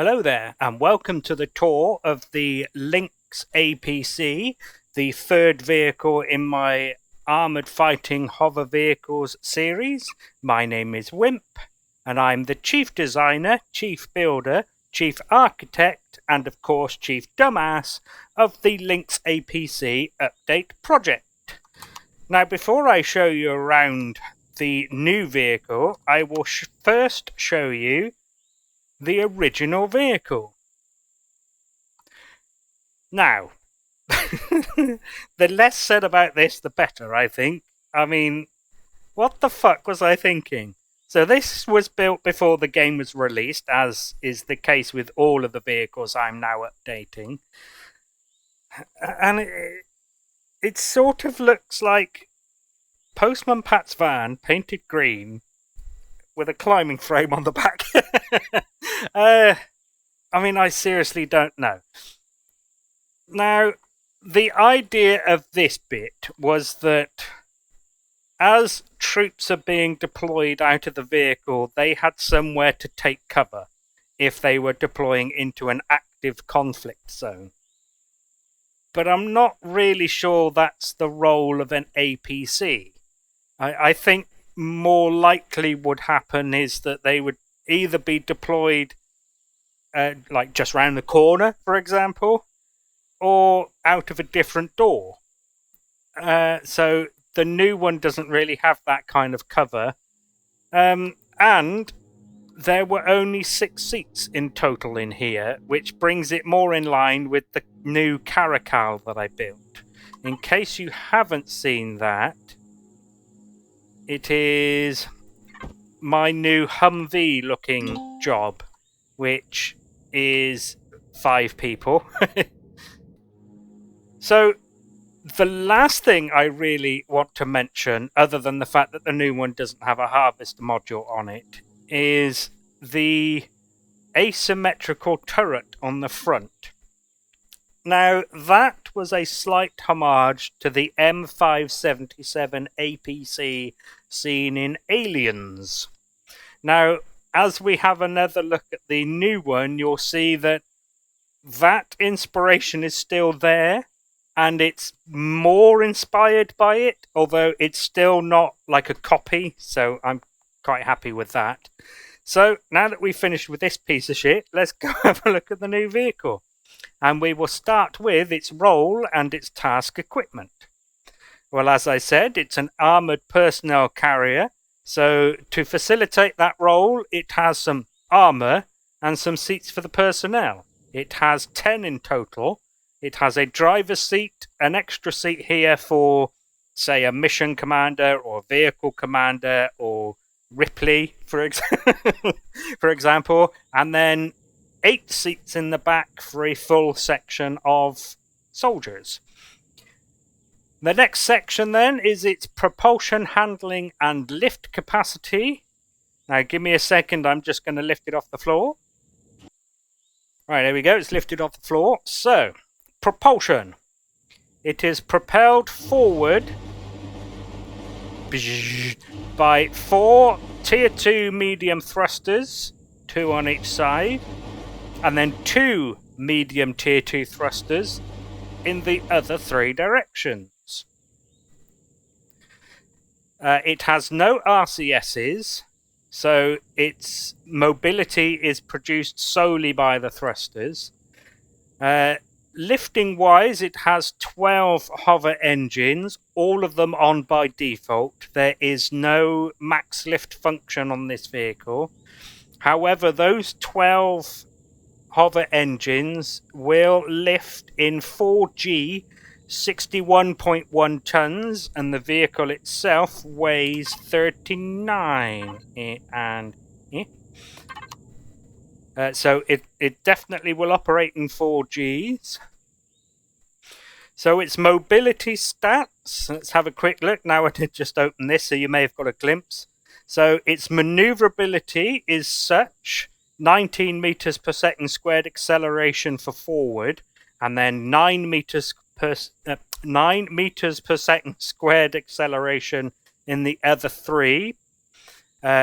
Hello there, and welcome to the tour of the Lynx APC, the third vehicle in my Armoured Fighting Hover Vehicles series. My name is Wimp, and I'm the Chief Designer, Chief Builder, Chief Architect, and of course Chief Dumbass of the Lynx APC Update project. Now, before I show you around the new vehicle, I will first show you the original vehicle. Now, the less said about this, the better, I think. I mean, what the fuck was I thinking? So this was built before the game was released, as is the case with all of the vehicles I'm now updating. And it sort of looks like Postman Pat's van painted green with a climbing frame on the back. I mean, I seriously don't know. Now, the idea of this bit was that as troops are being deployed out of the vehicle, they had somewhere to take cover if they were deploying into an active conflict zone. But I'm not really sure that's the role of an APC. I think more likely would happen is that they would either be deployed like just round the corner, for example, or out of a different door. So the new one doesn't really have that kind of cover. And there were only 6 seats in total in here, which brings it more in line with the new Caracal that I built. In case you haven't seen that, it is my new Humvee looking job, which is 5 people. So the last thing I really want to mention, other than the fact that the new one doesn't have a harvest module on it, is the asymmetrical turret on the front. Now, that was a slight homage to the M577 APC seen in Aliens. Now, as we have another look at the new one, you'll see that that inspiration is still there, and it's more inspired by it, although it's still not like a copy, so I'm quite happy with that. So, now that we've finished with this piece of shit, let's go have a look at the new vehicle. And we will start with its role and its task equipment. Well, as I said, it's an Armoured Personnel Carrier. So to facilitate that role, it has some armour and some seats for the personnel. It has 10 in total. It has a driver's seat, an extra seat here for, say, a mission commander or vehicle commander or Ripley, for example, and then 8 seats in the back for a full section of soldiers. The next section then is its propulsion handling and lift capacity. Now give me a second, I'm just going to lift it off the floor. Right, there we go, it's lifted off the floor. So, propulsion. It is propelled forward by 4 Tier 2 medium thrusters, 2 on each side, and then 2 medium Tier 2 thrusters in the other 3 directions. It has no RCSs, so its mobility is produced solely by the thrusters. Lifting-wise, it has 12 hover engines, all of them on by default. There is no max lift function on this vehicle. However, those 12 hover engines will lift in 4G 61.1 tons, and the vehicle itself weighs 39. So it definitely will operate in 4Gs. So its mobility stats, let's have a quick look. Now I did just open this, so you may have got a glimpse. So its maneuverability is such: 19 meters per second squared acceleration for forward, and then 9 meters per second squared acceleration in the other 3,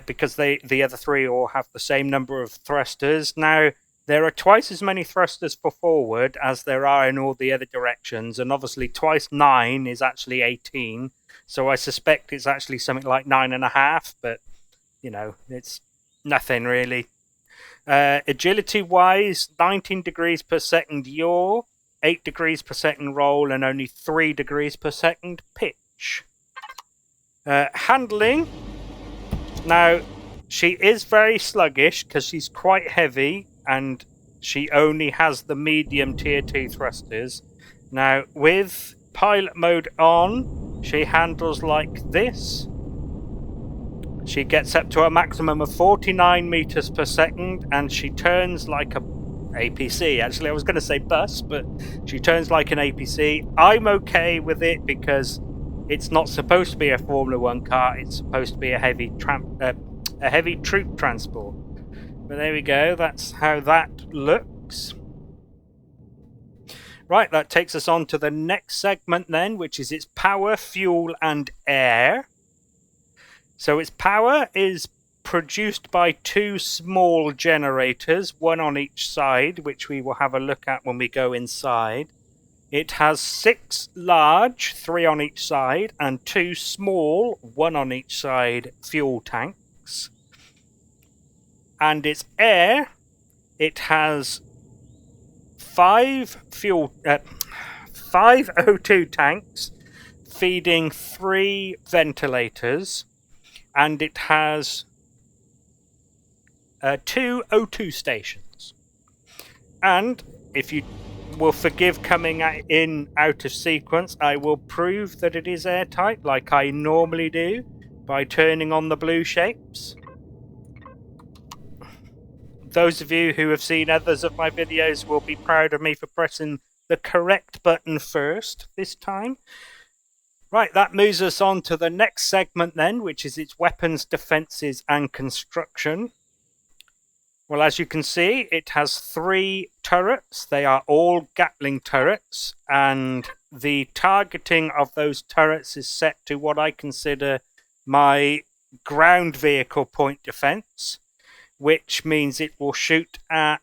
because the other 3 all have the same number of thrusters. Now, There are twice as many thrusters for forward as there are in all the other directions, and obviously twice 9 is actually 18, so I suspect it's actually something like 9.5, but, you know, it's nothing really. Agility-wise, 19 degrees per second yaw, 8 degrees per second roll, and only 3 degrees per second pitch. Handling. Now, she is very sluggish because she's quite heavy and she only has the medium tier 2 thrusters. Now, with pilot mode on, she handles like this. She gets up to a maximum of 49 meters per second and she turns like a APC. Actually, I was going to say bus, but she turns like an APC. I'm okay with it because it's not supposed to be a Formula 1 car. It's supposed to be a heavy troop transport. But there we go. That's how that looks. Right, that takes us on to the next segment then, which is its power, fuel, and air. So its power is produced by 2 small generators, one on each side, which we will have a look at when we go inside. It has 6 large, 3 on each side, and 2 small, 1 on each side, fuel tanks. And its air, it has 5 O2 tanks feeding 3 ventilators, and it has 2 O2 stations. And if you will forgive coming in out of sequence, I will prove that it is airtight like I normally do by turning on the blue shapes. Those of you who have seen others of my videos will be proud of me for pressing the correct button first this time. Right, that moves us on to the next segment then, which is its weapons, defenses, and construction. Well, as you can see, it has 3 turrets. They are all Gatling turrets, and the targeting of those turrets is set to what I consider my ground vehicle point defense, which means it will shoot at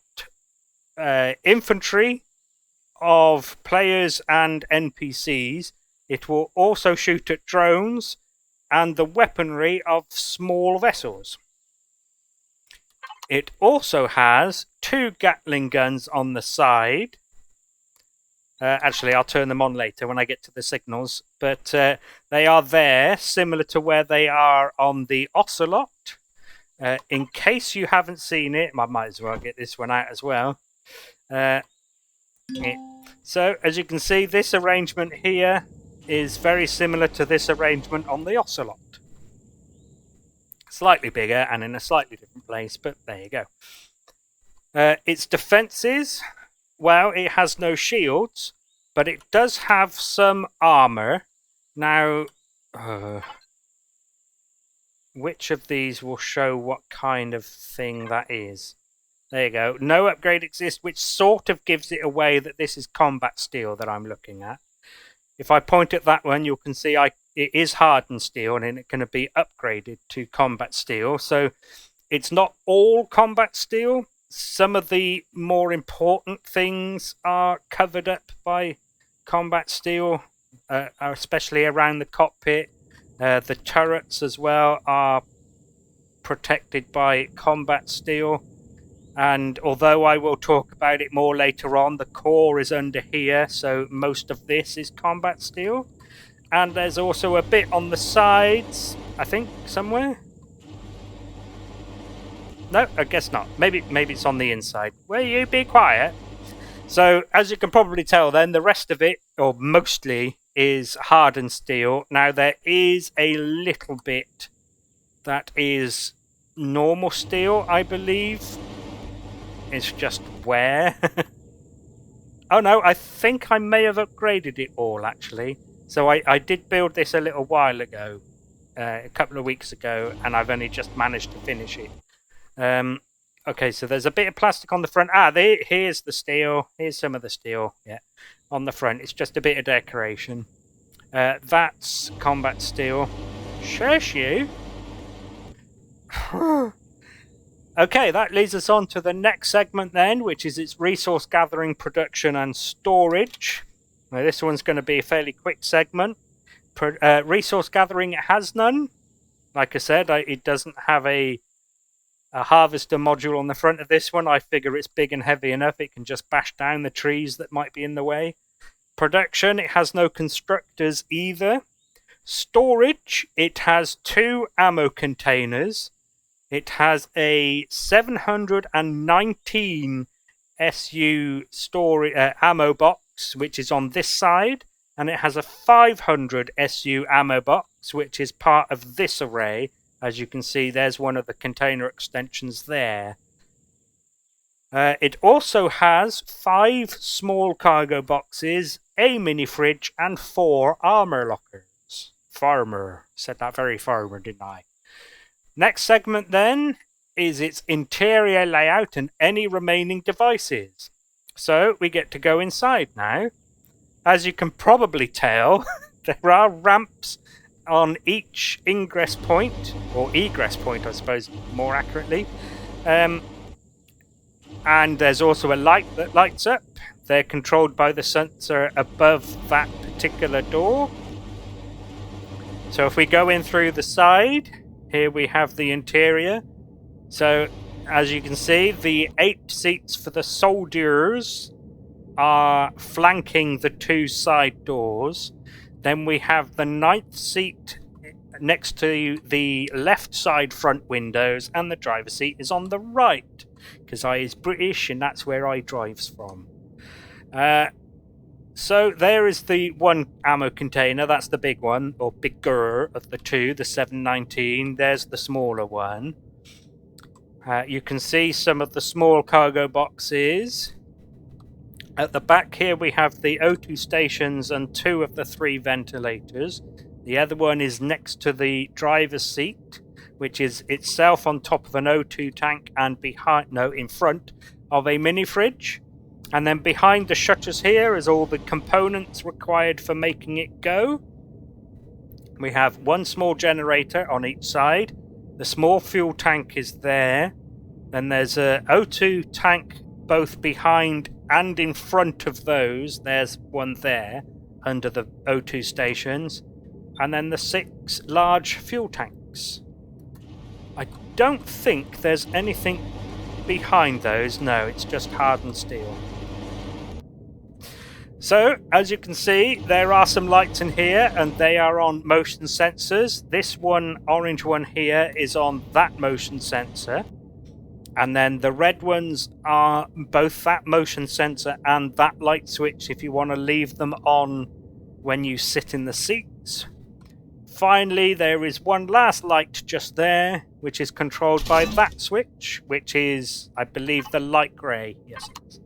infantry of players and NPCs. It will also shoot at drones and the weaponry of small vessels. It also has 2 Gatling guns on the side. Actually, I'll turn them on later when I get to the signals. But they are there, similar to where they are on the Ocelot. In case you haven't seen it, I might as well get this one out as well. So, as you can see, this arrangement here is very similar to this arrangement on the Ocelot. Slightly bigger and in a slightly different place, but there you go. Its defenses, well, it has no shields, but it does have some armor. Now, which of these will show what kind of thing that is? There you go. No upgrade exists, which sort of gives it away that this is combat steel that I'm looking at. If I point at that one, you can see it is hardened steel and it can be upgraded to combat steel. So it's not all combat steel. Some of the more important things are covered up by combat steel, especially around the cockpit. The turrets as well are protected by combat steel. And although I will talk about it more later on, the core is under here, so most of this is combat steel. And there's also a bit on the sides, I think, somewhere. No, I guess not. Maybe it's on the inside. Will you be quiet? So, as you can probably tell then, the rest of it, or mostly, is hardened steel. Now, there is a little bit that is normal steel, I believe. It's just where. Oh no, I think I may have upgraded it all actually. So I did build this a little while ago, a couple of weeks ago, and I've only just managed to finish it. Okay, so there's a bit of plastic on the front. Here's the steel. Here's some of the steel, yeah, on the front. It's just a bit of decoration. That's combat steel. Shush you. Okay, that leads us on to the next segment then, which is its resource gathering, production and storage. Now this one's going to be a fairly quick segment. Resource gathering, it has none. Like I said, it doesn't have a harvester module on the front of this one. I figure it's big and heavy enough it can just bash down the trees that might be in the way. Production, it has no constructors either. Storage, it has 2 ammo containers. It has a 719 SU ammo box, which is on this side, and it has a 500 SU ammo box, which is part of this array. As you can see, there's one of the container extensions there. It also has 5 small cargo boxes, a mini fridge, and 4 armor lockers. Farmer. Said that very farmer, didn't I? Next segment then is its interior layout and any remaining devices. So we get to go inside now. As you can probably tell, there are ramps on each ingress point, or egress point I suppose more accurately. And there's also a light that lights up. They're controlled by the sensor above that particular door. So if we go in through the side, here we have the interior. So as you can see, the 8 seats for the soldiers are flanking the 2 side doors. Then we have the 9th seat next to the left side front windows, and the driver's seat is on the right, because I is British and that's where I drives from. So there is the 1 ammo container, that's the big one, or bigger of the 2, the 719. There's the smaller one. You can see some of the small cargo boxes. At the back here we have the O2 stations and 2 of the 3 ventilators. The other one is next to the driver's seat, which is itself on top of an O2 tank and in front of a mini fridge. And then behind the shutters here is all the components required for making it go. We have 1 small generator on each side. The small fuel tank is there. Then there's a O2 tank both behind and in front of those. There's one there under the O2 stations. And then the 6 large fuel tanks. I don't think there's anything behind those. No, it's just hardened steel. So, as you can see, there are some lights in here, and they are on motion sensors. This one, orange one here, is on that motion sensor. And then the red ones are both that motion sensor and that light switch if you want to leave them on when you sit in the seats. Finally, there is one last light just there, which is controlled by that switch, which is, I believe, the light grey. Yes, it is.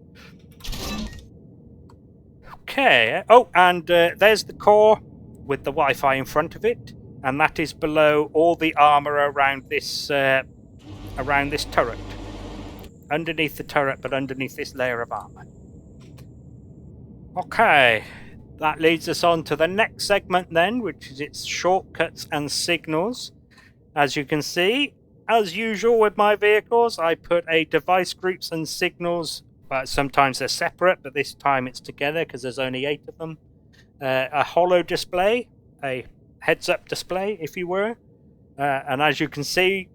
Okay. Oh, and there's the core with the Wi-Fi in front of it, and that is below all the armor around this turret. Underneath the turret, but underneath this layer of armor. Okay. That leads us on to the next segment then, which is its shortcuts and signals. As you can see, as usual with my vehicles, I put a device groups and signals. Sometimes they're separate, but this time it's together because there's only 8 of them. A holo display, a heads-up display, if you were. And as you can see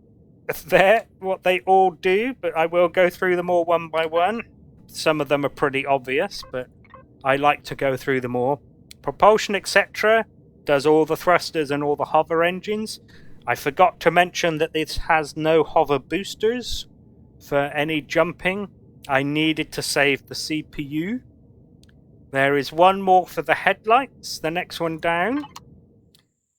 there, what they all do, but I will go through them all one by one. Some of them are pretty obvious, but I like to go through them all. Propulsion, etc. does all the thrusters and all the hover engines. I forgot to mention that this has no hover boosters for any jumping. I needed to save the CPU. There is one more for the headlights, the next one down.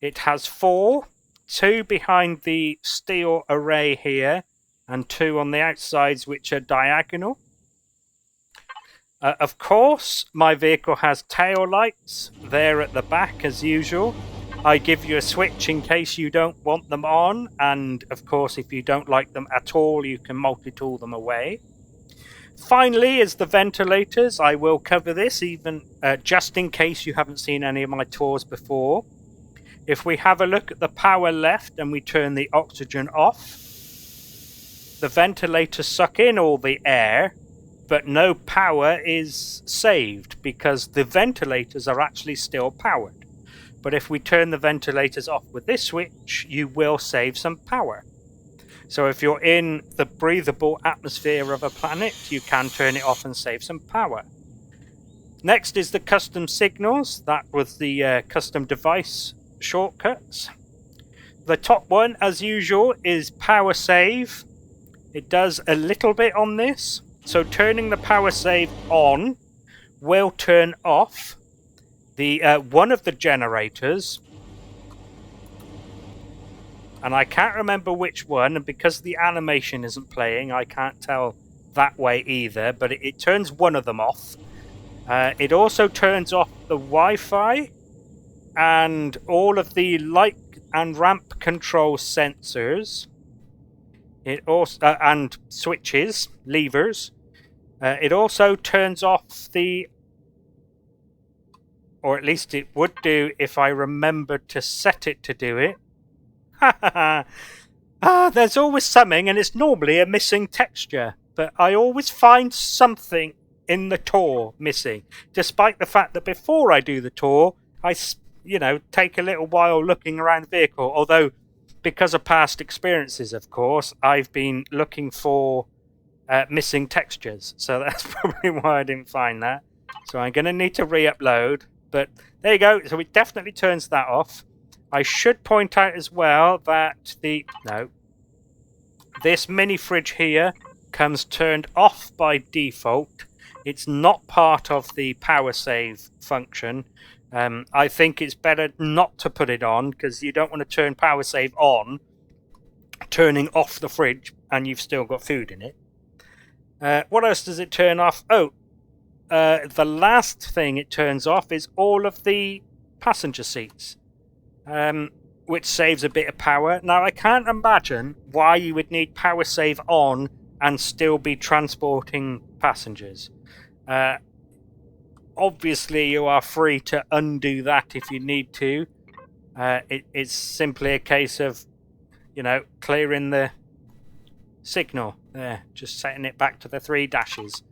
It has 4, 2 behind the steel array here, and 2 on the outsides which are diagonal. Of course, my vehicle has tail lights there at the back as usual. I give you a switch in case you don't want them on, and of course if you don't like them at all you can multi-tool them away. Finally is the ventilators. I will cover this even just in case you haven't seen any of my tours before. If we have a look at the power left and we turn the oxygen off, the ventilators suck in all the air, but no power is saved because the ventilators are actually still powered. But if we turn the ventilators off with this switch, you will save some power. So if you're in the breathable atmosphere of a planet, you can turn it off and save some power. Next is the custom signals. That was the custom device shortcuts. The top one, as usual, is power save. It does a little bit on this. So turning the power save on will turn off the one of the generators. And I can't remember which one, and because the animation isn't playing, I can't tell that way either, but it turns one of them off. It also turns off the Wi-Fi and all of the light and ramp control sensors. It also and switches, levers. It also turns off the, or at least it would do if I remembered to set it to do it. There's always something, and it's normally a missing texture, but I always find something in the tour missing, despite the fact that before I do the tour, I take a little while looking around the vehicle, although because of past experiences, of course, I've been looking for missing textures, so that's probably why I didn't find that. So I'm going to need to re-upload, but there you go. So it definitely turns that off. I should point out as well that this mini fridge here comes turned off by default. It's not part of the power save function. I think it's better not to put it on because you don't want to turn power save on, turning off the fridge, and you've still got food in it. What else does it turn off? The last thing it turns off is all of the passenger seats, which saves a bit of power. Now, I can't imagine why you would need power save on and still be transporting passengers. Obviously, you are free to undo that if you need to. It's simply a case of, clearing the signal. There, just setting it back to the 3 dashes.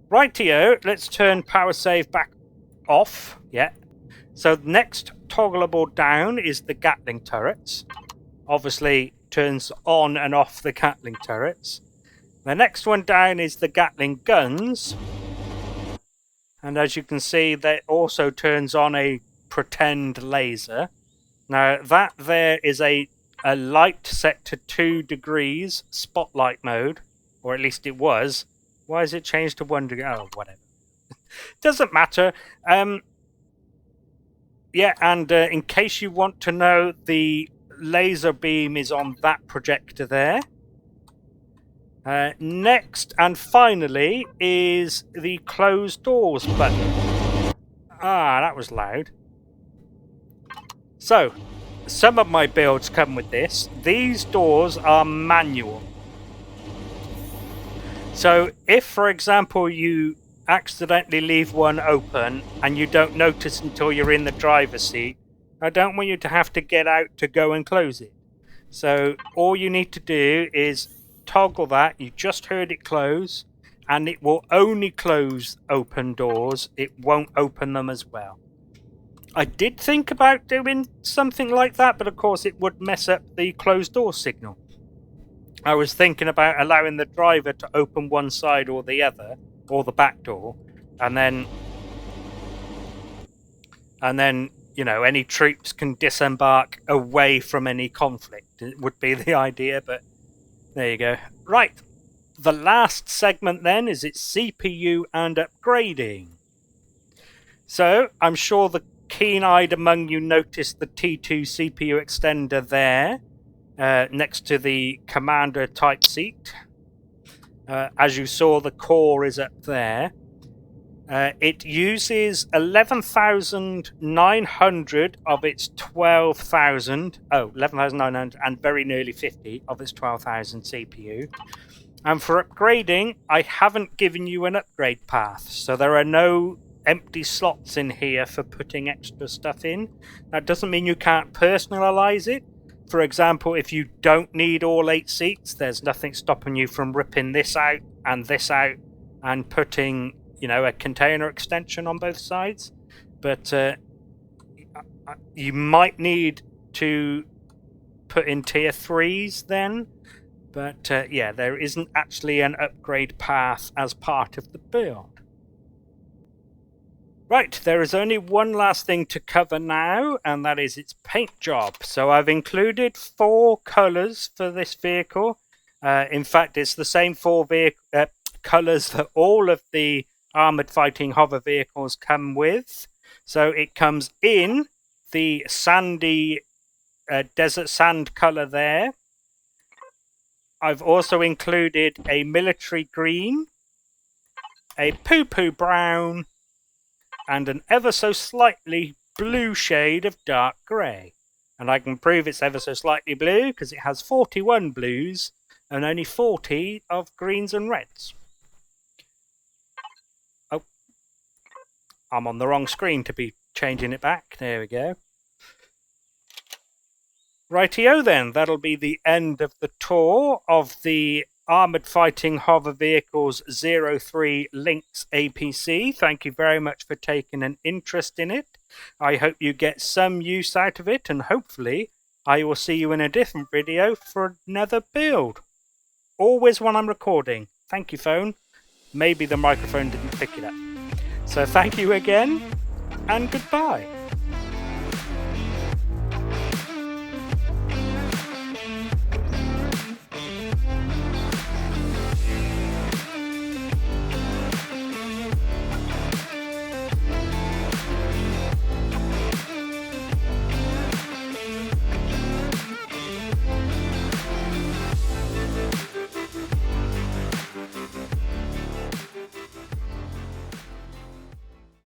Rightio, let's turn power save back off. Yeah. So next toggleable down is the Gatling turrets. Obviously turns on and off the Gatling turrets. The next one down is the Gatling guns. And as you can see, that also turns on a pretend laser. Now that there is a light set to 2 degrees spotlight mode, or at least it was. Why has it changed to 1 degree? Oh, whatever. Doesn't matter. Yeah, and in case you want to know, the laser beam is on that projector there. Next and finally is the closed doors button. That was loud. So, some of my builds come with this. These doors are manual. So, if, for example, you accidentally leave one open and you don't notice until you're in the driver's seat, I don't want you to have to get out to go and close it. So, all you need to do is toggle that. You just heard it close, and it will only close open doors. It won't open them as well. I did think about doing something like that, but of course it would mess up the closed door signal. I was thinking about allowing the driver to open one side or the other, or the back door, and then any troops can disembark away from any conflict. It would be the idea, but there you go. Right, the last segment then is its CPU and upgrading. So, I'm sure the keen-eyed among you noticed the T2 CPU extender there, next to the commander type seat. As you saw, the core is up there. It uses 11,900 of its 12,000. 11,900 and very nearly 50 of its 12,000 CPU. And for upgrading, I haven't given you an upgrade path. So there are no empty slots in here for putting extra stuff in. That doesn't mean you can't personalize it. For example, if you don't need all 8 seats, there's nothing stopping you from ripping this out and putting, you know, a container extension on both sides. But you might need to put in tier 3s then. But yeah, there isn't actually an upgrade path as part of the build. Right, there is only one last thing to cover now, and that is its paint job. So I've included 4 colours for this vehicle. In fact, it's the same 4 colours that all of the Armoured Fighting Hover Vehicles come with. So it comes in the sandy desert sand colour there. I've also included a military green, a PooPoo Brown, and an ever so slightly blue shade of dark grey. And I can prove it's ever so slightly blue because it has 41 blues and only 40 of greens and reds. Oh, I'm on the wrong screen to be changing it back. There we go. Rightio then, that'll be the end of the tour of the Armoured Fighting Hover Vehicles 03 Lynx APC. Thank you very much for taking an interest in it. I hope you get some use out of it, and hopefully I will see you in a different video for another build. Always when I'm recording. Thank you, phone. Maybe the microphone didn't pick it up. So thank you again, and goodbye.